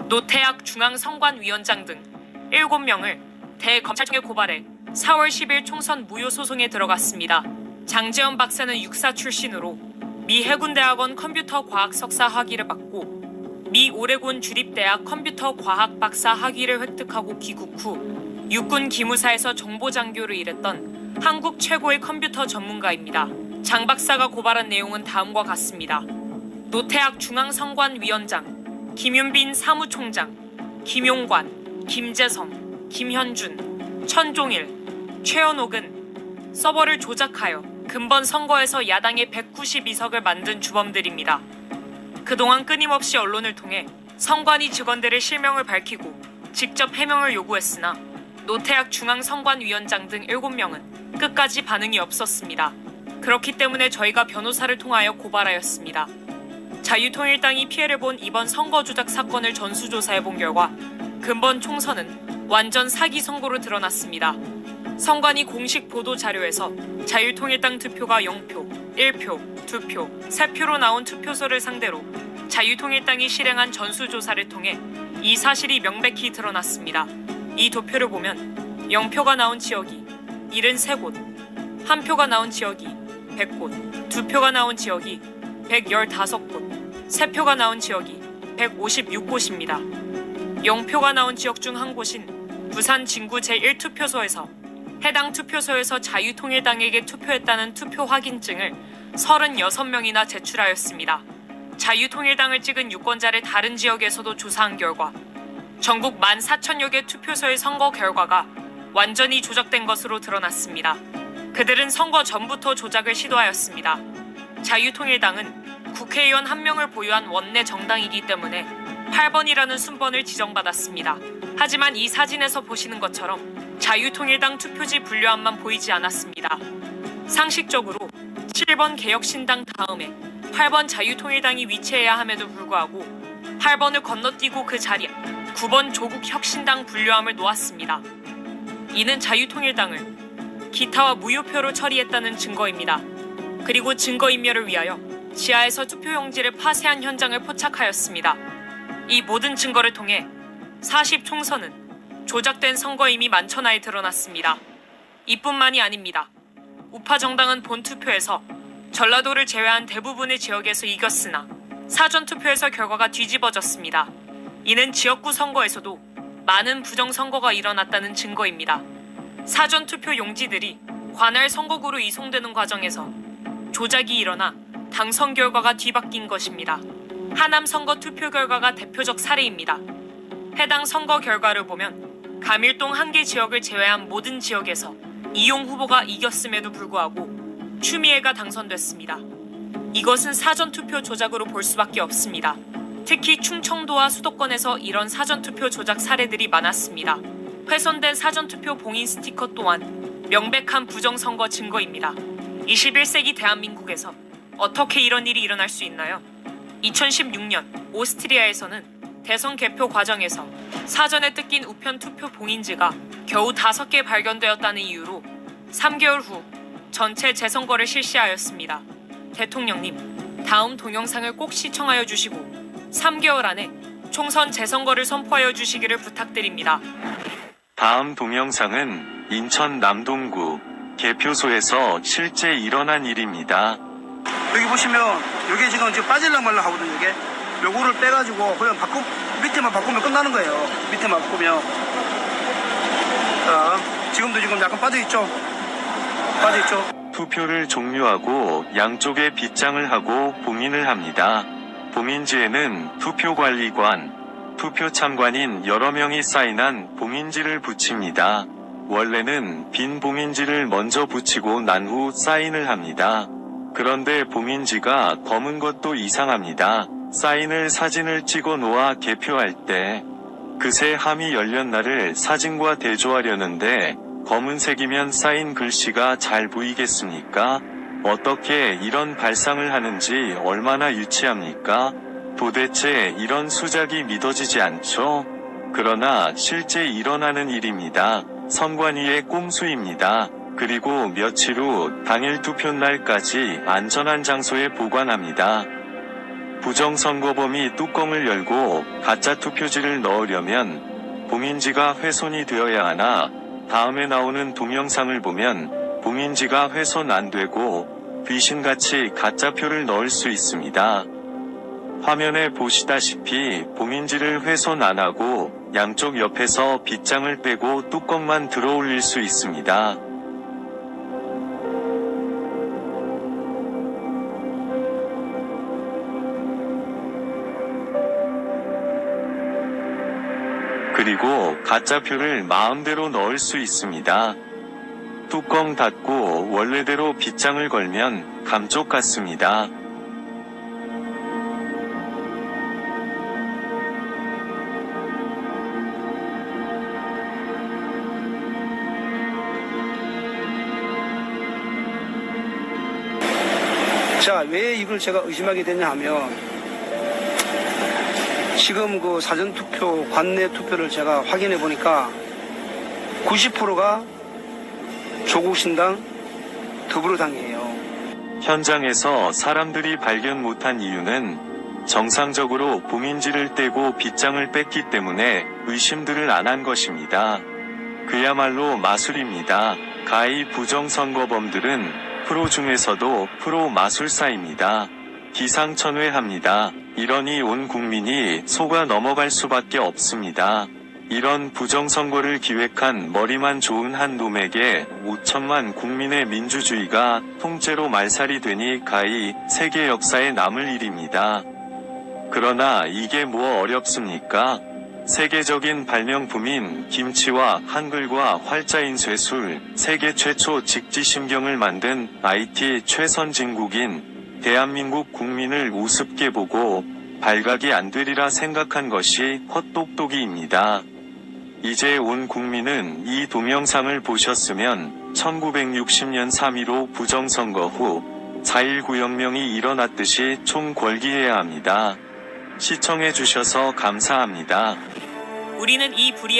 노태악 중앙선관위원장 등 7명을 대검찰청에 고발해 4월 10일 총선 무효 소송에 들어갔습니다. 장재현 박사는 육사 출신으로 미 해군대학원 컴퓨터과학 석사 학위를 받고 미 오레곤 주립대학 컴퓨터과학 박사 학위를 획득하고 귀국 후 육군 기무사에서 정보장교로 일했던 한국 최고의 컴퓨터 전문가입니다. 장 박사가 고발한 내용은 다음과 같습니다. 노태악 중앙선관위원장, 김윤빈 사무총장, 김용관, 김재성, 김현준, 천종일, 최현옥은 서버를 조작하여 근본 선거에서 야당의 192석을 만든 주범들입니다. 그동안 끊임없이 언론을 통해 선관위 직원들의 실명을 밝히고 직접 해명을 요구했으나 노태악 중앙선관위원장 등 7명은 끝까지 반응이 없었습니다. 그렇기 때문에 저희가 변호사를 통하여 고발하였습니다. 자유통일당이 피해를 본 이번 선거 조작 사건을 전수조사해본 결과 근본 총선은 완전 사기 선거로 드러났습니다. 선관위 공식 보도 자료에서 자유통일당 투표가 0표, 1표, 2표, 3표로 나온 투표소를 상대로 자유통일당이 실행한 전수조사를 통해 이 사실이 명백히 드러났습니다. 이 도표를 보면 0표가 나온 지역이 73곳, 1표가 나온 지역이 100곳, 2표가 나온 지역이 115곳, 3표가 나온 지역이 156곳입니다. 0표가 나온 지역 중 한 곳인 부산 진구 제1투표소에서 해당 투표소에서 자유통일당에게 투표했다는 투표 확인증을 36명이나 제출하였습니다. 자유통일당을 찍은 유권자를 다른 지역에서도 조사한 결과 전국 14,000여 개 투표소의 선거 결과가 완전히 조작된 것으로 드러났습니다. 그들은 선거 전부터 조작을 시도하였습니다. 자유통일당은 국회의원 1명을 보유한 원내 정당이기 때문에 8번이라는 순번을 지정받았습니다. 하지만 이 사진에서 보시는 것처럼 자유통일당 투표지 분류함만 보이지 않았습니다. 상식적으로 7번 개혁신당 다음에 8번 자유통일당이 위치해야 함에도 불구하고 8번을 건너뛰고 그 자리에 9번 조국혁신당 분류함을 놓았습니다. 이는 자유통일당을 기타와 무효표로 처리했다는 증거입니다. 그리고 증거인멸을 위하여 지하에서 투표용지를 파쇄한 현장을 포착하였습니다. 이 모든 증거를 통해 40총선은 조작된 선거임이 만천하에 드러났습니다. 이뿐만이 아닙니다. 우파 정당은 본투표에서 전라도를 제외한 대부분의 지역에서 이겼으나 사전투표에서 결과가 뒤집어졌습니다. 이는 지역구 선거에서도 많은 부정선거가 일어났다는 증거입니다. 사전투표 용지들이 관할 선거구로 이송되는 과정에서 조작이 일어나 당선 결과가 뒤바뀐 것입니다. 하남 선거 투표 결과가 대표적 사례입니다. 해당 선거 결과를 보면 감일동 한 개 지역을 제외한 모든 지역에서 이용 후보가 이겼음에도 불구하고 추미애가 당선됐습니다. 이것은 사전투표 조작으로 볼 수밖에 없습니다. 특히 충청도와 수도권에서 이런 사전투표 조작 사례들이 많았습니다. 훼손된 사전투표 봉인 스티커 또한 명백한 부정선거 증거입니다. 21세기 대한민국에서 어떻게 이런 일이 일어날 수 있나요? 2016년 오스트리아에서는 대선 개표 과정에서 사전에 뜯긴 우편 투표 봉인지가 겨우 5개 발견되었다는 이유로 3개월 후 전체 재선거를 실시하였습니다. 대통령님, 다음 동영상을 꼭 시청하여 주시고 3개월 안에 총선 재선거를 선포하여 주시기를 부탁드립니다. 다음 동영상은 인천 남동구 개표소에서 실제 일어난 일입니다. 여기 보시면 이게 지금 빠질랑 말랑 하거든요. 이게 요거를 빼가지고 그냥 밑에만 바꾸면 끝나는 거예요. 밑에만 바꾸면. 자, 지금도 지금 약간 빠져있죠? 빠져있죠? 투표를 종료하고 양쪽에 빗장을 하고 봉인을 합니다. 봉인지에는 투표관리관, 투표참관인 여러 명이 사인한 봉인지를 붙입니다. 원래는 빈 봉인지를 먼저 붙이고 난 후 사인을 합니다. 그런데 봉인지가 검은 것도 이상합니다. 사인을 사진을 찍어 놓아 개표할 때 그새 함이 열린 날을 사진과 대조하려는데 검은색이면 사인 글씨가 잘 보이겠습니까? 어떻게 이런 발상을 하는지 얼마나 유치합니까? 도대체 이런 수작이 믿어지지 않죠? 그러나 실제 일어나는 일입니다. 선관위의 꼼수입니다. 그리고 며칠 후 당일 투표날까지 안전한 장소에 보관합니다. 부정선거범이 뚜껑을 열고 가짜 투표지를 넣으려면 봉인지가 훼손이 되어야 하나 다음에 나오는 동영상을 보면 봉인지가 훼손 안 되고 귀신같이 가짜표를 넣을 수 있습니다. 화면에 보시다시피 봉인지를 훼손 안 하고 양쪽 옆에서 빗장을 빼고 뚜껑만 들어 올릴 수 있습니다. 그리고 가짜표를 마음대로 넣을 수 있습니다. 뚜껑 닫고 원래대로 빗장을 걸면 감쪽 같습니다. 자, 왜 이걸 제가 의심하게 됐냐 하면 지금 그 사전투표, 관내 투표를 제가 확인해 보니까 90%가 조국신당, 더불어당이에요. 현장에서 사람들이 발견 못한 이유는 정상적으로 봉인지를 떼고 빗장을 뺐기 때문에 의심들을 안 한 것입니다. 그야말로 마술입니다. 가히 부정선거범들은 프로 중에서도 프로 마술사입니다. 기상천외합니다. 이러니 온 국민이 속아 넘어갈 수밖에 없습니다. 이런 부정선거를 기획한 머리만 좋은 한 놈에게 5천만 국민의 민주주의가 통째로 말살이 되니 가히 세계 역사에 남을 일입니다. 그러나 이게 뭐 어렵습니까? 세계적인 발명품인 김치와 한글과 활자인 쇠술, 세계 최초 직지심경을 만든 IT 최선진국인 대한민국 국민을 우습게 보고 발각이 안 되리라 생각한 것이 헛똑똑이입니다. 이제 온 국민은 이 동영상을 보셨으면 1960년 3.15 부정선거 후 4.19 혁명이 일어났듯이 총궐기해야 합니다. 시청해주셔서 감사합니다. 우리는 이 불의에